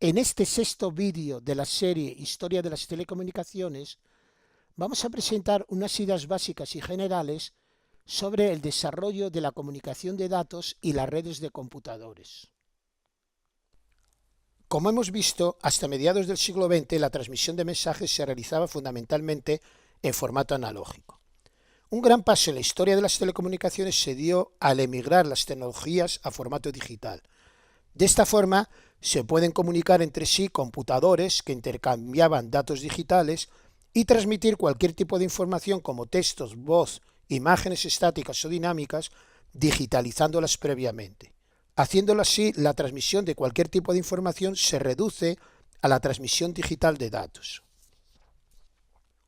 En este sexto vídeo de la serie Historia de las Telecomunicaciones, vamos a presentar unas ideas básicas y generales sobre el desarrollo de la comunicación de datos y las redes de computadores. Como hemos visto, hasta mediados del siglo XX la transmisión de mensajes se realizaba fundamentalmente en formato analógico. Un gran paso en la historia de las telecomunicaciones se dio al emigrar las tecnologías a formato digital. De esta forma, se pueden comunicar entre sí computadores que intercambiaban datos digitales y transmitir cualquier tipo de información como textos, voz, imágenes estáticas o dinámicas, digitalizándolas previamente. Haciéndolo así, la transmisión de cualquier tipo de información se reduce a la transmisión digital de datos.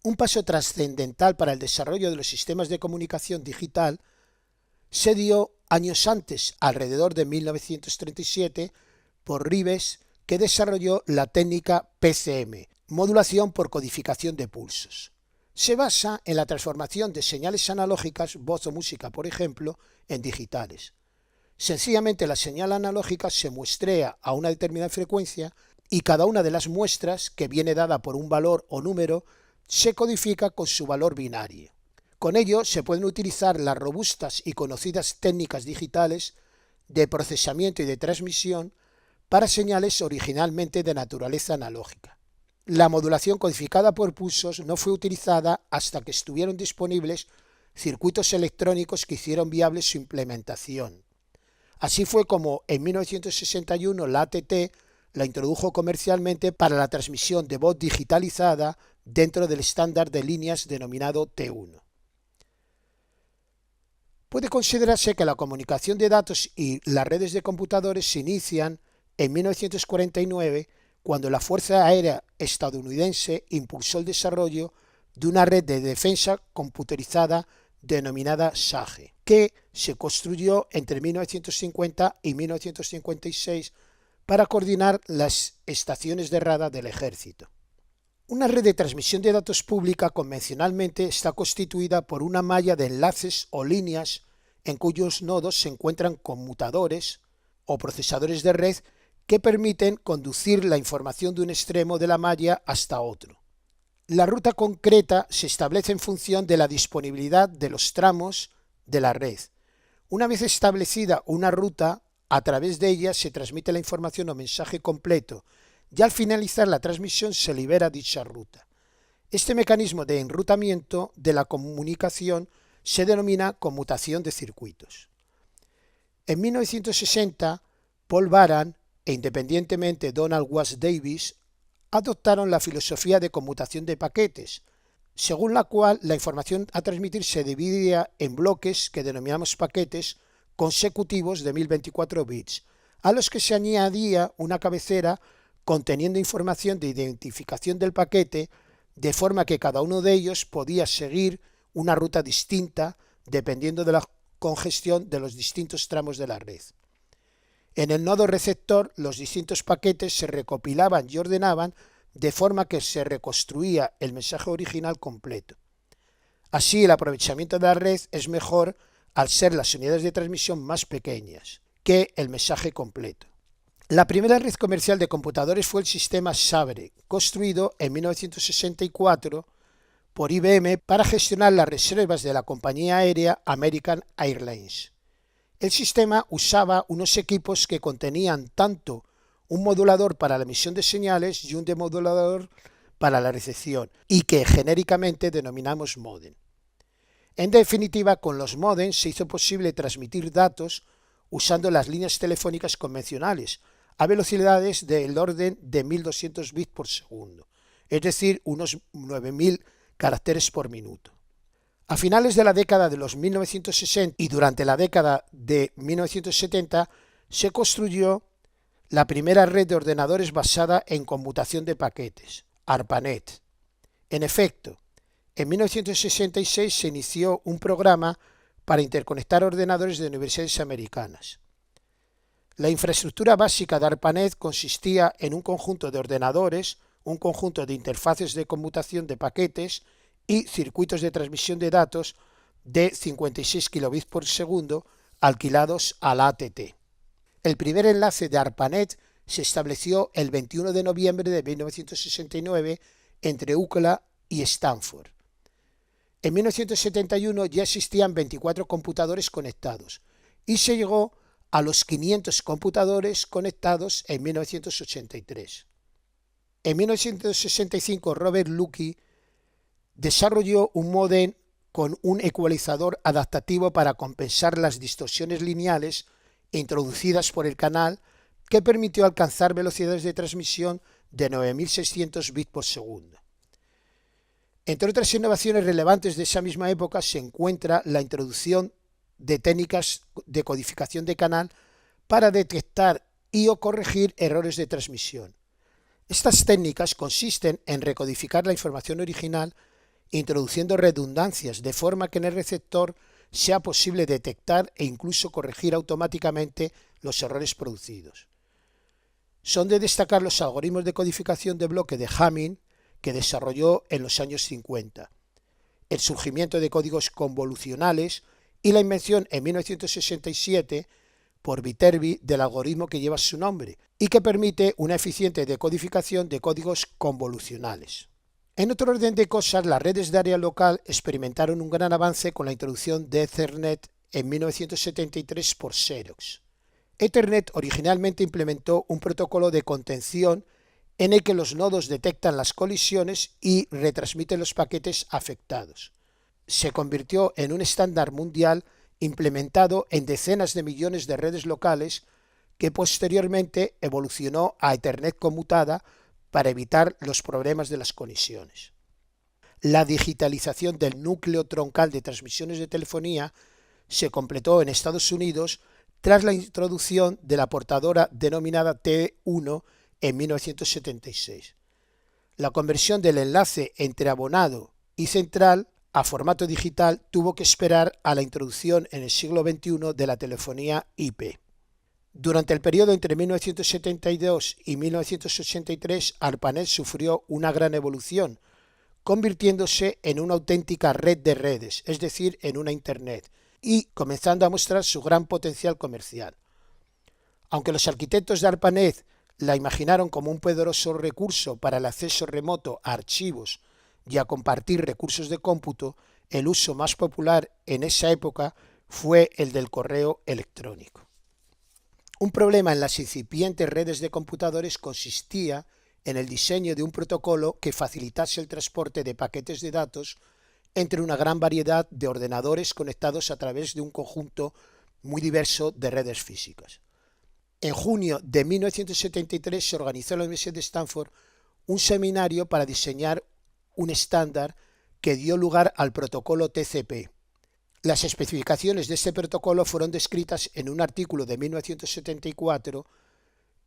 Un paso trascendental para el desarrollo de los sistemas de comunicación digital se dio años antes, alrededor de 1937, por Rives, que desarrolló la técnica PCM, modulación por codificación de pulsos. Se basa en la transformación de señales analógicas, voz o música por ejemplo, en digitales. Sencillamente la señal analógica se muestrea a una determinada frecuencia y cada una de las muestras, que viene dada por un valor o número, se codifica con su valor binario. Con ello se pueden utilizar las robustas y conocidas técnicas digitales de procesamiento y de transmisión para señales originalmente de naturaleza analógica. La modulación codificada por pulsos no fue utilizada hasta que estuvieron disponibles circuitos electrónicos que hicieron viable su implementación. Así fue como en 1961 la ATT la introdujo comercialmente para la transmisión de voz digitalizada dentro del estándar de líneas denominado T1. Puede considerarse que la comunicación de datos y las redes de computadores se inician en 1949, cuando la Fuerza Aérea estadounidense impulsó el desarrollo de una red de defensa computerizada denominada SAGE, que se construyó entre 1950 y 1956 para coordinar las estaciones de radar del ejército. Una red de transmisión de datos pública convencionalmente está constituida por una malla de enlaces o líneas en cuyos nodos se encuentran conmutadores o procesadores de red que permiten conducir la información de un extremo de la malla hasta otro. La ruta concreta se establece en función de la disponibilidad de los tramos de la red. Una vez establecida una ruta, a través de ella se transmite la información o mensaje completo y al finalizar la transmisión se libera dicha ruta. Este mecanismo de enrutamiento de la comunicación se denomina conmutación de circuitos. En 1960, Paul Baran e independientemente Donald Watts Davis adoptaron la filosofía de conmutación de paquetes, según la cual la información a transmitir se dividía en bloques que denominamos paquetes consecutivos de 1024 bits, a los que se añadía una cabecera conteniendo información de identificación del paquete, de forma que cada uno de ellos podía seguir una ruta distinta dependiendo de la congestión de los distintos tramos de la red. En el nodo receptor, los distintos paquetes se recopilaban y ordenaban de forma que se reconstruía el mensaje original completo. Así, el aprovechamiento de la red es mejor al ser las unidades de transmisión más pequeñas que el mensaje completo. La primera red comercial de computadores fue el sistema Sabre, construido en 1964 por IBM para gestionar las reservas de la compañía aérea American Airlines. El sistema usaba unos equipos que contenían tanto un modulador para la emisión de señales y un demodulador para la recepción, y que genéricamente denominamos módem. En definitiva, con los módems se hizo posible transmitir datos usando las líneas telefónicas convencionales a velocidades del orden de 1200 bits por segundo, es decir, unos 9000 caracteres por minuto. A finales de la década de los 1960 y durante la década de 1970 se construyó la primera red de ordenadores basada en conmutación de paquetes, ARPANET. En efecto, en 1966 se inició un programa para interconectar ordenadores de universidades americanas. La infraestructura básica de ARPANET consistía en un conjunto de ordenadores, un conjunto de interfaces de conmutación de paquetes y circuitos de transmisión de datos de 56 kilobits por segundo alquilados a la ATT. El primer enlace de ARPANET se estableció el 21 de noviembre de 1969 entre UCLA y Stanford. En 1971 ya existían 24 computadores conectados y se llegó a los 500 computadores conectados en 1983. En 1965 Robert Lucke desarrolló un módem con un ecualizador adaptativo para compensar las distorsiones lineales introducidas por el canal, que permitió alcanzar velocidades de transmisión de 9600 bits por segundo. Entre otras innovaciones relevantes de esa misma época se encuentra la introducción de técnicas de codificación de canal para detectar y o corregir errores de transmisión. Estas técnicas consisten en recodificar la información original introduciendo redundancias de forma que en el receptor sea posible detectar e incluso corregir automáticamente los errores producidos. Son de destacar los algoritmos de codificación de bloque de Hamming que desarrolló en los años 50, el surgimiento de códigos convolucionales y la invención en 1967 por Viterbi del algoritmo que lleva su nombre y que permite una eficiente decodificación de códigos convolucionales. En otro orden de cosas, las redes de área local experimentaron un gran avance con la introducción de Ethernet en 1973 por Xerox. Ethernet originalmente implementó un protocolo de contención en el que los nodos detectan las colisiones y retransmiten los paquetes afectados. Se convirtió en un estándar mundial implementado en decenas de millones de redes locales que posteriormente evolucionó a Ethernet conmutada para evitar los problemas de las colisiones. La digitalización del núcleo troncal de transmisiones de telefonía se completó en Estados Unidos tras la introducción de la portadora denominada T1 en 1976. La conversión del enlace entre abonado y central a formato digital tuvo que esperar a la introducción en el siglo XXI de la telefonía IP. Durante el periodo entre 1972 y 1983, ARPANET sufrió una gran evolución, convirtiéndose en una auténtica red de redes, es decir, en una Internet, y comenzando a mostrar su gran potencial comercial. Aunque los arquitectos de ARPANET la imaginaron como un poderoso recurso para el acceso remoto a archivos y a compartir recursos de cómputo, el uso más popular en esa época fue el del correo electrónico. Un problema en las incipientes redes de computadores consistía en el diseño de un protocolo que facilitase el transporte de paquetes de datos entre una gran variedad de ordenadores conectados a través de un conjunto muy diverso de redes físicas. En junio de 1973 se organizó en la Universidad de Stanford un seminario para diseñar un estándar que dio lugar al protocolo TCP. Las especificaciones de este protocolo fueron descritas en un artículo de 1974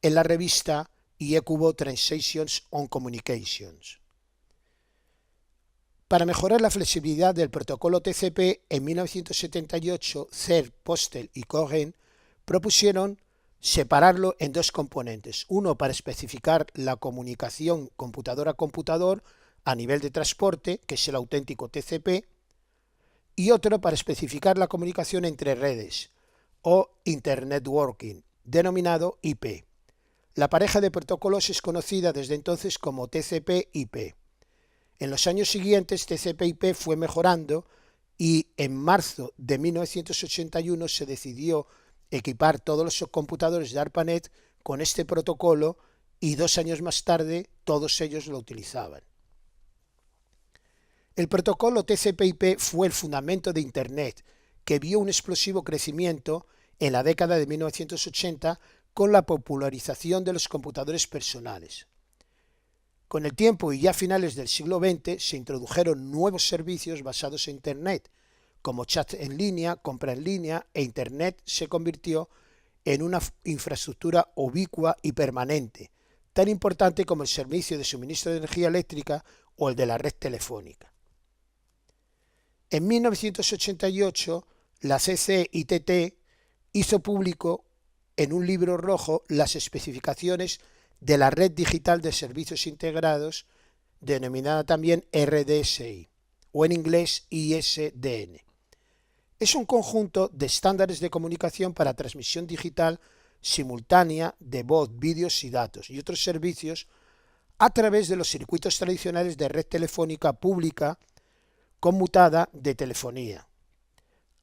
en la revista IECUBO Translations on Communications. Para mejorar la flexibilidad del protocolo TCP, en 1978 CERN, Postel y Cohen propusieron separarlo en dos componentes, uno para especificar la comunicación computador a computador a nivel de transporte, que es el auténtico TCP, y otro para especificar la comunicación entre redes, o Internetworking, denominado IP. La pareja de protocolos es conocida desde entonces como TCP/IP. En los años siguientes, TCP/IP fue mejorando y en marzo de 1981 se decidió equipar todos los computadores de ARPANET con este protocolo y 2 años más tarde todos ellos lo utilizaban. El protocolo TCP/IP fue el fundamento de Internet, que vio un explosivo crecimiento en la década de 1980 con la popularización de los computadores personales. Con el tiempo y ya a finales del siglo XX se introdujeron nuevos servicios basados en Internet, como chat en línea, compra en línea, e Internet se convirtió en una infraestructura ubicua y permanente, tan importante como el servicio de suministro de energía eléctrica o el de la red telefónica. En 1988, la CCITT hizo público en un libro rojo las especificaciones de la Red Digital de Servicios Integrados, denominada también RDSI, o en inglés ISDN. Es un conjunto de estándares de comunicación para transmisión digital simultánea de voz, vídeos y datos y otros servicios a través de los circuitos tradicionales de red telefónica pública conmutada de telefonía.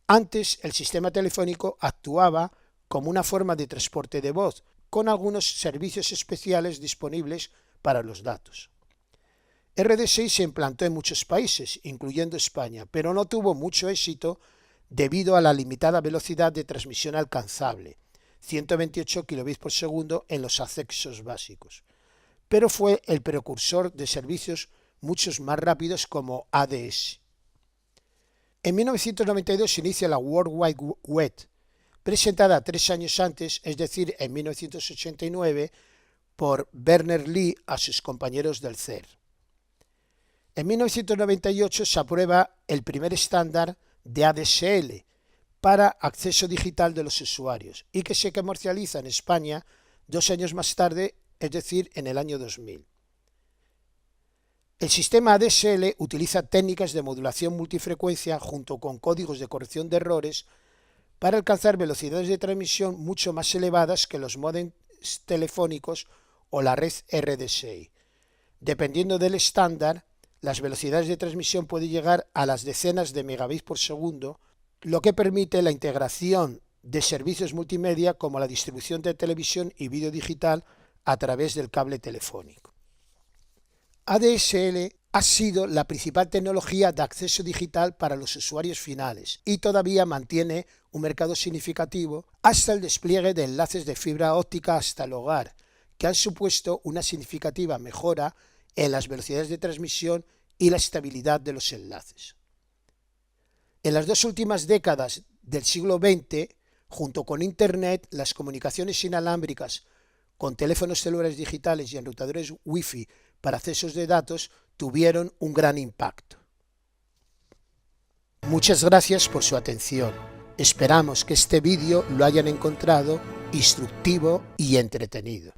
Antes, el sistema telefónico actuaba como una forma de transporte de voz, con algunos servicios especiales disponibles para los datos. RDSI se implantó en muchos países, incluyendo España, pero no tuvo mucho éxito debido a la limitada velocidad de transmisión alcanzable, 128 kbps por segundo en los accesos básicos, pero fue el precursor de servicios muchos más rápidos como ADS. En 1992 se inicia la World Wide Web, presentada 3 años antes, es decir, en 1989, por Berners-Lee a sus compañeros del CERN. En 1998 se aprueba el primer estándar de ADSL para acceso digital de los usuarios y que se comercializa en España 2 años más tarde, es decir, en el año 2000. El sistema ADSL utiliza técnicas de modulación multifrecuencia junto con códigos de corrección de errores para alcanzar velocidades de transmisión mucho más elevadas que los módems telefónicos o la red RDSI. Dependiendo del estándar, las velocidades de transmisión pueden llegar a las decenas de megabits por segundo, lo que permite la integración de servicios multimedia como la distribución de televisión y vídeo digital a través del cable telefónico. ADSL ha sido la principal tecnología de acceso digital para los usuarios finales y todavía mantiene un mercado significativo hasta el despliegue de enlaces de fibra óptica hasta el hogar, que han supuesto una significativa mejora en las velocidades de transmisión y la estabilidad de los enlaces. En las 2 últimas décadas del siglo XX, junto con Internet, las comunicaciones inalámbricas con teléfonos celulares digitales y enrutadores Wi-Fi para accesos de datos tuvieron un gran impacto. Muchas gracias por su atención. Esperamos que este vídeo lo hayan encontrado instructivo y entretenido.